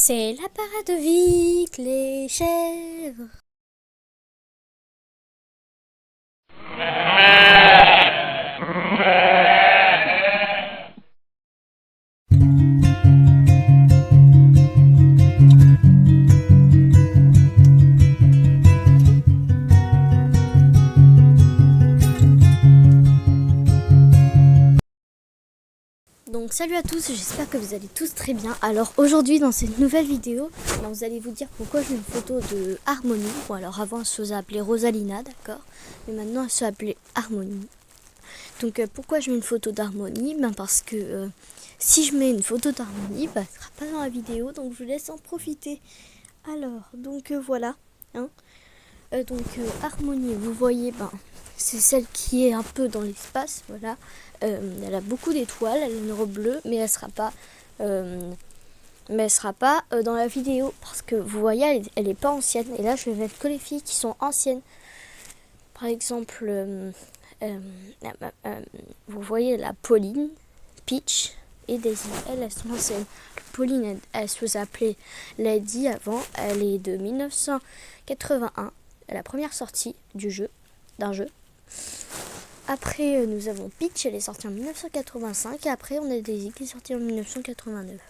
C'est la parade Vic, les chèvres. Donc salut à tous, j'espère que vous allez tous très bien. Alors aujourd'hui dans cette nouvelle vidéo, vous allez vous dire pourquoi je mets une photo de Harmonie. Bon alors avant elle se faisait appeler Rosalina, d'accord, mais maintenant elle se appelée Harmonie. Donc pourquoi je mets une photo d'Harmonie? Parce que si je mets une photo d'Harmonie, elle ne sera pas dans la vidéo, donc je vous laisse en profiter. Alors donc voilà, hein. Harmonie, vous voyez, c'est celle qui est un peu dans l'espace, voilà. Elle a beaucoup d'étoiles, elle a une robe bleue, mais elle sera pas, dans la vidéo parce que vous voyez, elle est pas ancienne. Et là, je vais mettre que les filles qui sont anciennes. Par exemple, vous voyez la Pauline, Peach et Daisy. Elles sont anciennes. Pauline, elle se faisait appeler Lady avant. Elle est de 1981. La première sortie d'un jeu. Après, nous avons Peach, elle est sortie en 1985. Et après, on a Daisy qui est sortie en 1989.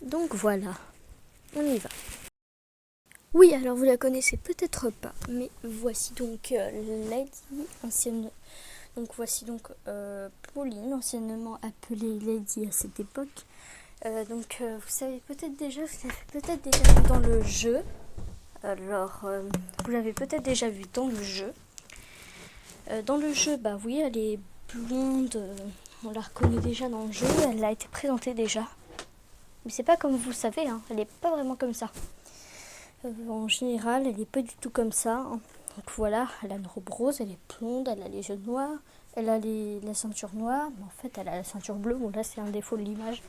Donc voilà, on y va. Oui, alors vous la connaissez peut-être pas, mais voici donc Lady, ancienne. Donc voici donc Pauline, anciennement appelée Lady à cette époque. Vous savez peut-être déjà, vous l'avez peut-être déjà vu dans le jeu. Alors, vous l'avez peut-être déjà vu dans le jeu. Dans le jeu, oui, elle est blonde. On la reconnaît déjà dans le jeu. Elle a été présentée déjà. Mais c'est pas comme vous le savez, hein, elle est pas vraiment comme ça. En général, elle est pas du tout comme ça. Hein. Donc voilà, elle a une robe rose, elle est blonde, elle a les yeux noirs, elle a la ceinture noire. Mais en fait, elle a la ceinture bleue. Bon, là, c'est un défaut de l'image.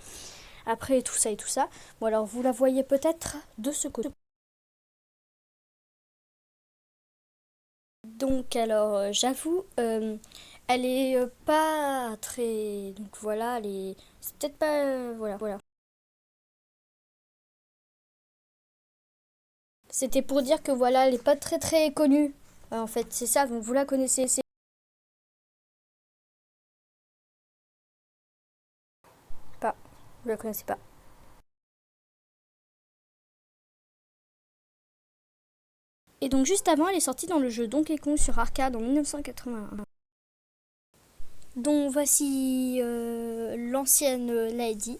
Après, tout ça et tout ça. Bon, alors, vous la voyez peut-être de ce côté. Donc alors j'avoue, elle est pas très, donc voilà, c'est peut-être pas, voilà. C'était pour dire que voilà, elle est pas très très connue. En fait, c'est ça. Donc vous la connaissez, c'est pas, vous la connaissez pas. Et donc juste avant, elle est sortie dans le jeu Donkey Kong sur arcade en 1981. Donc voici l'ancienne Lady.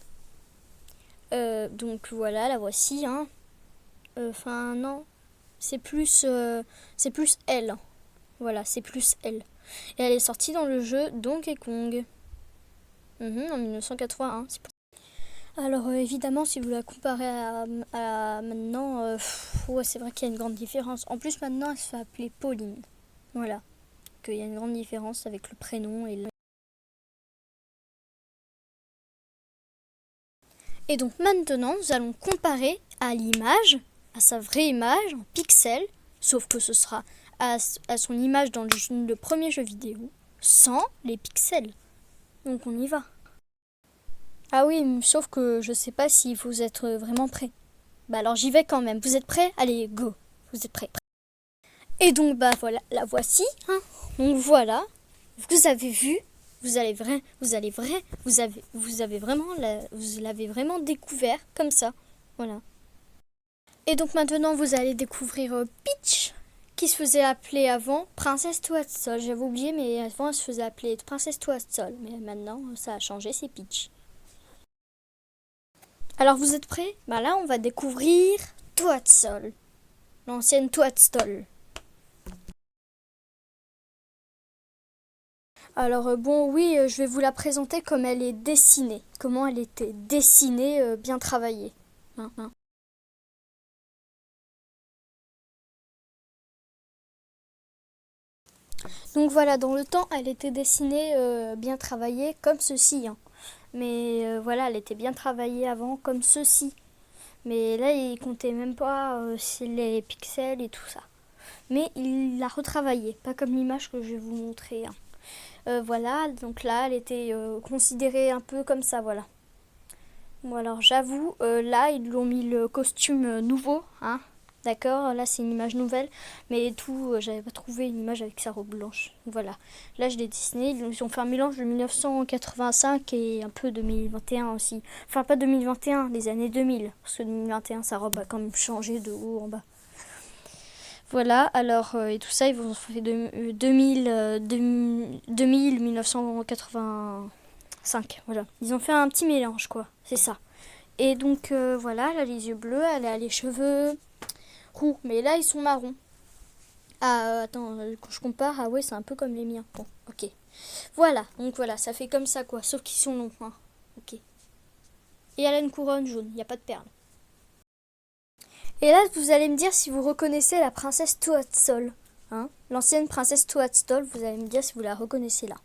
Donc voilà, la voici. Hein. Enfin non, c'est plus elle. Voilà, c'est plus elle. Et elle est sortie dans le jeu Donkey Kong. En 1981. Alors évidemment, si vous la comparez à maintenant, ouais, c'est vrai qu'il y a une grande différence. En plus, maintenant, elle se fait appeler Pauline. Voilà. Qu'il y a une grande différence avec le prénom et Et donc maintenant, nous allons comparer à l'image, à sa vraie image en pixels, sauf que ce sera à son image dans le premier jeu vidéo, sans les pixels. Donc on y va. Ah oui, sauf que je sais pas si vous êtes vraiment prêts. Alors j'y vais quand même. Vous êtes prêts? Allez, go. Vous êtes prêts. Et donc voilà, la voici. Hein. Donc voilà, vous avez vu, vous avez vraiment découvert comme ça. Voilà. Et donc maintenant vous allez découvrir Peach, qui se faisait appeler avant Princesse Toadstool. J'avais oublié, mais avant elle se faisait appeler Princesse Toadstool. Mais maintenant ça a changé, c'est Peach. Alors vous êtes prêts? Là on va découvrir Toadstool, l'ancienne Toadstool. Alors bon, oui, je vais vous la présenter comme elle est dessinée. Comment elle était dessinée, bien travaillée. Hein, hein. Donc voilà, dans le temps, elle était dessinée, bien travaillée comme ceci. Hein. Mais voilà, elle était bien travaillée avant comme ceci. Mais là, il comptait même pas les pixels et tout ça. Mais il l'a retravaillée, pas comme l'image que je vais vous montrer. Hein. Voilà, donc là, elle était considérée un peu comme ça, voilà. Bon alors j'avoue, là ils lui ont mis le costume nouveau, hein. D'accord, là c'est une image nouvelle, mais tout, j'avais pas trouvé une image avec sa robe blanche. Voilà, là je l'ai dessiné, ils ont fait un mélange de 1985 et un peu 2021 aussi. Enfin pas 2021, les années 2000, parce que 2021 sa robe a quand même changé de haut en bas. Voilà, alors et tout ça, ils ont fait 2000, 1985, voilà. Ils ont fait un petit mélange quoi, c'est ça. Et donc voilà, elle a les yeux bleus, elle a les cheveux roux, mais là ils sont marrons. Ah attends, quand je compare, ah ouais c'est un peu comme les miens. Bon, ok. Voilà, donc voilà, ça fait comme ça quoi, sauf qu'ils sont longs. Hein. Ok. Et elle a une couronne jaune, il n'y a pas de perles. Et là vous allez me dire si vous reconnaissez la princesse Toadstool. Hein, l'ancienne princesse Toadstool, vous allez me dire si vous la reconnaissez là.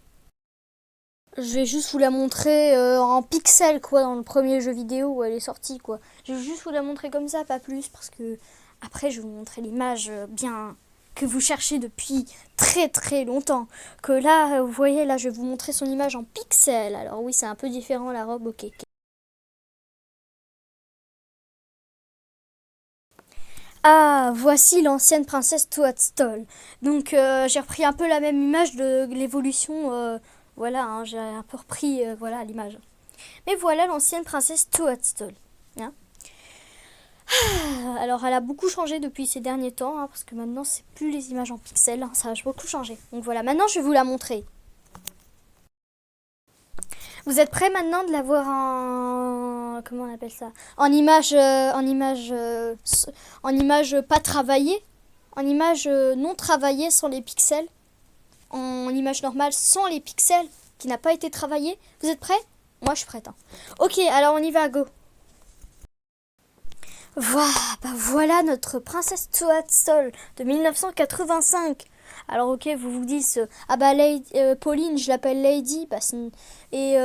Je vais juste vous la montrer en pixels quoi dans le premier jeu vidéo où elle est sortie quoi. Je vais juste vous la montrer comme ça, pas plus, parce que après je vais vous montrer l'image bien que vous cherchez depuis très très longtemps. Que là, vous voyez, là je vais vous montrer son image en pixels. Alors oui, c'est un peu différent la robe, ok. Ah, voici l'ancienne princesse Toadstool. Donc j'ai repris un peu la même image de l'évolution. Voilà, hein, j'ai un peu repris voilà l'image. Mais voilà l'ancienne princesse Toadstool. Hein. Alors elle a beaucoup changé depuis ces derniers temps, hein, parce que maintenant c'est plus les images en pixels, hein, ça a beaucoup changé. Donc voilà, maintenant je vais vous la montrer. Vous êtes prêts maintenant de la voir en... Comment on appelle ça? En image pas travaillée, en image non travaillée sans les pixels, en image normale sans les pixels, qui n'a pas été travaillée. Vous êtes prêts? Moi je suis prête. Hein. Ok, alors on y va, go. Voilà notre princesse Toadstool de 1985. Alors ok, vous vous dites, ah bah Pauline, je l'appelle Lady, bah, et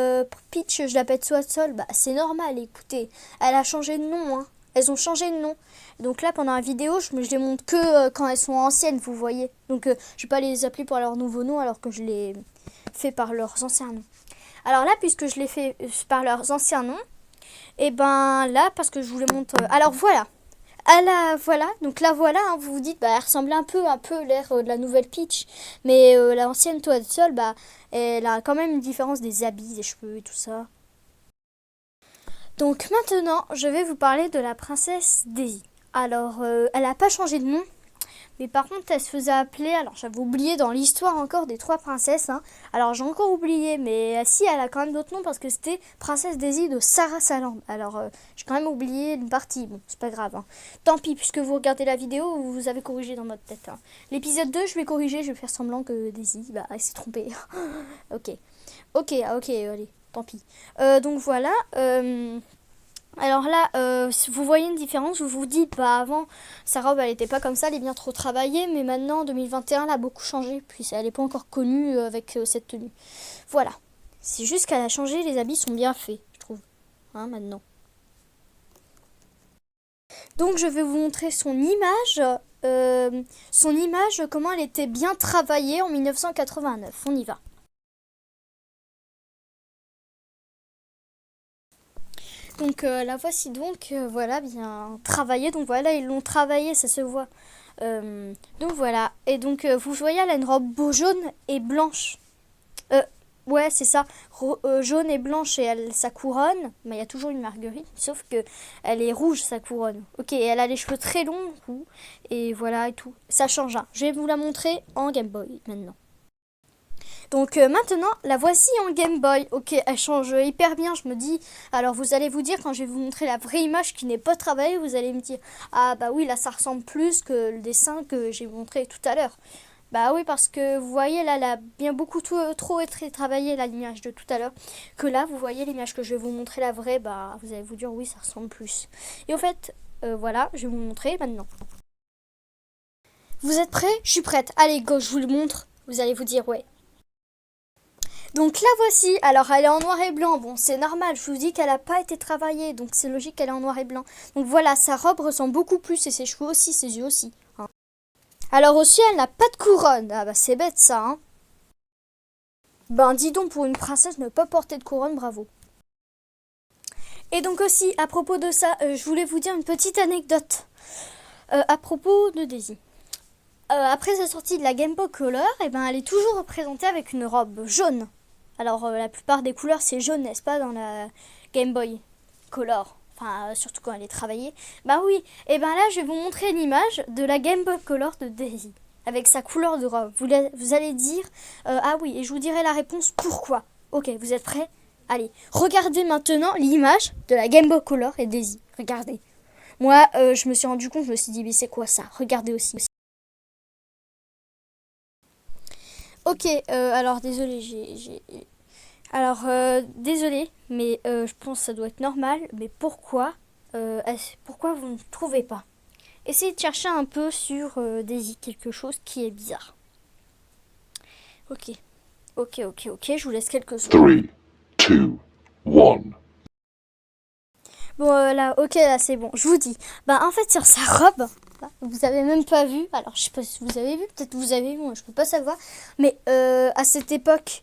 Peach, je l'appelle Toadstool, bah c'est normal, écoutez, elle a changé de nom, hein. Elles ont changé de nom. Donc là, pendant la vidéo, je les montre que quand elles sont anciennes, vous voyez. Donc je vais pas les appeler par leur nouveau nom alors que je les fais par leurs anciens noms. Alors là, puisque je les fais par leurs anciens noms, et ben là, parce que je vous le montre. Alors voilà. Ah là, voilà. Donc là, voilà. Hein, vous vous dites, bah, elle ressemble un peu l'air de la nouvelle Peach. Mais l'ancienne Toadstool, bah, elle a quand même une différence des habits, des cheveux et tout ça. Donc maintenant, je vais vous parler de la princesse Daisy. Alors, elle n'a pas changé de nom. Mais par contre, elle se faisait appeler, alors j'avais oublié dans l'histoire encore des trois princesses, hein. Alors j'ai encore oublié, mais si, elle a quand même d'autres noms parce que c'était Princesse Daisy de Sarah Saland. Alors j'ai quand même oublié une partie, bon, c'est pas grave. Hein. Tant pis, puisque vous regardez la vidéo, vous avez corrigé dans votre tête. Hein. L'épisode 2, je vais corriger, je vais faire semblant que Daisy, bah, elle s'est trompée. Ok, ok, allez, tant pis. Donc voilà, alors là, si vous voyez une différence, vous vous dites, bah avant, sa robe, elle était pas comme ça, elle est bien trop travaillée, mais maintenant, en 2021, elle a beaucoup changé, puis elle n'est pas encore connue avec cette tenue. Voilà. C'est juste qu'elle a changé, les habits sont bien faits, je trouve, hein, maintenant. Donc, je vais vous montrer son image, comment elle était bien travaillée en 1989. On y va. Donc la voici donc, voilà, bien travaillée. Donc voilà, ils l'ont travaillée, ça se voit. Donc voilà. Et donc vous voyez, elle a une robe beau jaune et blanche. Euh, ouais, c'est ça. Jaune et blanche et sa couronne. Mais il y a toujours une marguerite, sauf que elle est rouge, sa couronne. Ok, et elle a les cheveux très longs, roux. Et voilà et tout. Ça change. Hein. Je vais vous la montrer en Game Boy maintenant. Donc maintenant, la voici en Game Boy. Ok, elle change hyper bien, je me dis. Alors vous allez vous dire, quand je vais vous montrer la vraie image qui n'est pas travaillée, vous allez me dire, ah bah oui, là ça ressemble plus que le dessin que j'ai montré tout à l'heure. Bah oui, parce que vous voyez, là, elle a bien beaucoup trop très travaillé l'image de tout à l'heure. Que là, vous voyez l'image que je vais vous montrer, la vraie, bah vous allez vous dire, oui, ça ressemble plus. Et au fait, voilà, je vais vous montrer maintenant. Vous êtes prêts? Je suis prête. Allez, go, je vous le montre. Vous allez vous dire, ouais. Donc la voici, alors elle est en noir et blanc, bon c'est normal, je vous dis qu'elle n'a pas été travaillée, donc c'est logique qu'elle est en noir et blanc. Donc voilà, sa robe ressemble beaucoup plus, et ses cheveux aussi, ses yeux aussi. Hein. Alors aussi, elle n'a pas de couronne, ah bah c'est bête ça, hein. Ben dis donc, pour une princesse, ne pas porter de couronne, bravo. Et donc aussi, à propos de ça, je voulais vous dire une petite anecdote à propos de Daisy. Après sa sortie de la Game Boy Color, elle est toujours représentée avec une robe jaune. Alors la plupart des couleurs c'est jaune, n'est-ce pas, dans la Game Boy Color. Enfin, surtout quand elle est travaillée. Bah oui, et là je vais vous montrer l'image de la Game Boy Color de Daisy. Avec sa couleur de robe. Vous allez dire, ah oui, et je vous dirai la réponse pourquoi. Ok, vous êtes prêts? Allez, regardez maintenant l'image de la Game Boy Color et Daisy. Regardez. Moi, je me suis rendu compte, je me suis dit, mais c'est quoi ça? Regardez aussi. Ok, alors désolé, désolé, mais je pense que ça doit être normal. Mais pourquoi vous ne trouvez pas? Essayez de chercher un peu sur Daisy quelque chose qui est bizarre. Ok, je vous laisse quelques secondes. 3, 2, 1. Bon, là, ok, là, c'est bon. Je vous dis. En fait, sur sa robe, vous avez même pas vu. Alors, je sais pas si vous avez vu. Peut-être vous avez vu, moi, je peux pas savoir. Mais à cette époque,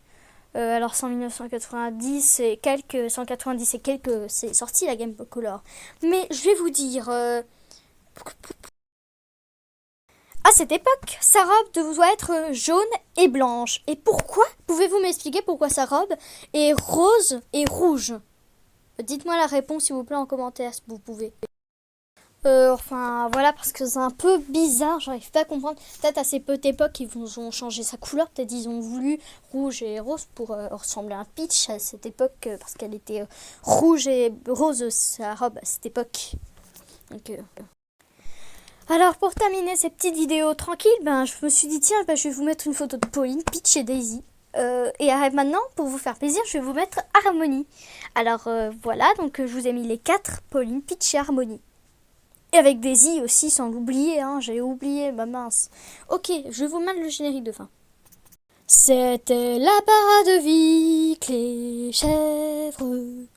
alors c'est en 1990 et quelques, 190 et quelques, c'est sorti la Game Boy Color. Mais je vais vous dire, à cette époque, sa robe doit être jaune et blanche. Et pourquoi? Pouvez-vous m'expliquer pourquoi sa robe est rose et rouge? Dites-moi la réponse s'il vous plaît en commentaire si vous pouvez. Enfin voilà, parce que c'est un peu bizarre, j'arrive pas à comprendre. Peut-être à cette époque ils ont changé sa couleur, peut-être ils ont voulu rouge et rose pour ressembler à un Peach à cette époque, parce qu'elle était rouge et rose sa robe à cette époque. Donc, alors pour terminer cette petite vidéo tranquille, je me suis dit tiens, je vais vous mettre une photo de Pauline, Peach et Daisy. Et maintenant, pour vous faire plaisir, je vais vous mettre Harmony. Alors voilà, donc je vous ai mis les 4, Pauline, Peach et Harmony. Et avec Daisy aussi, sans l'oublier, j'ai oublié, mince. Ok, je vais vous mettre le générique de fin. C'était la parade vie, les chèvres.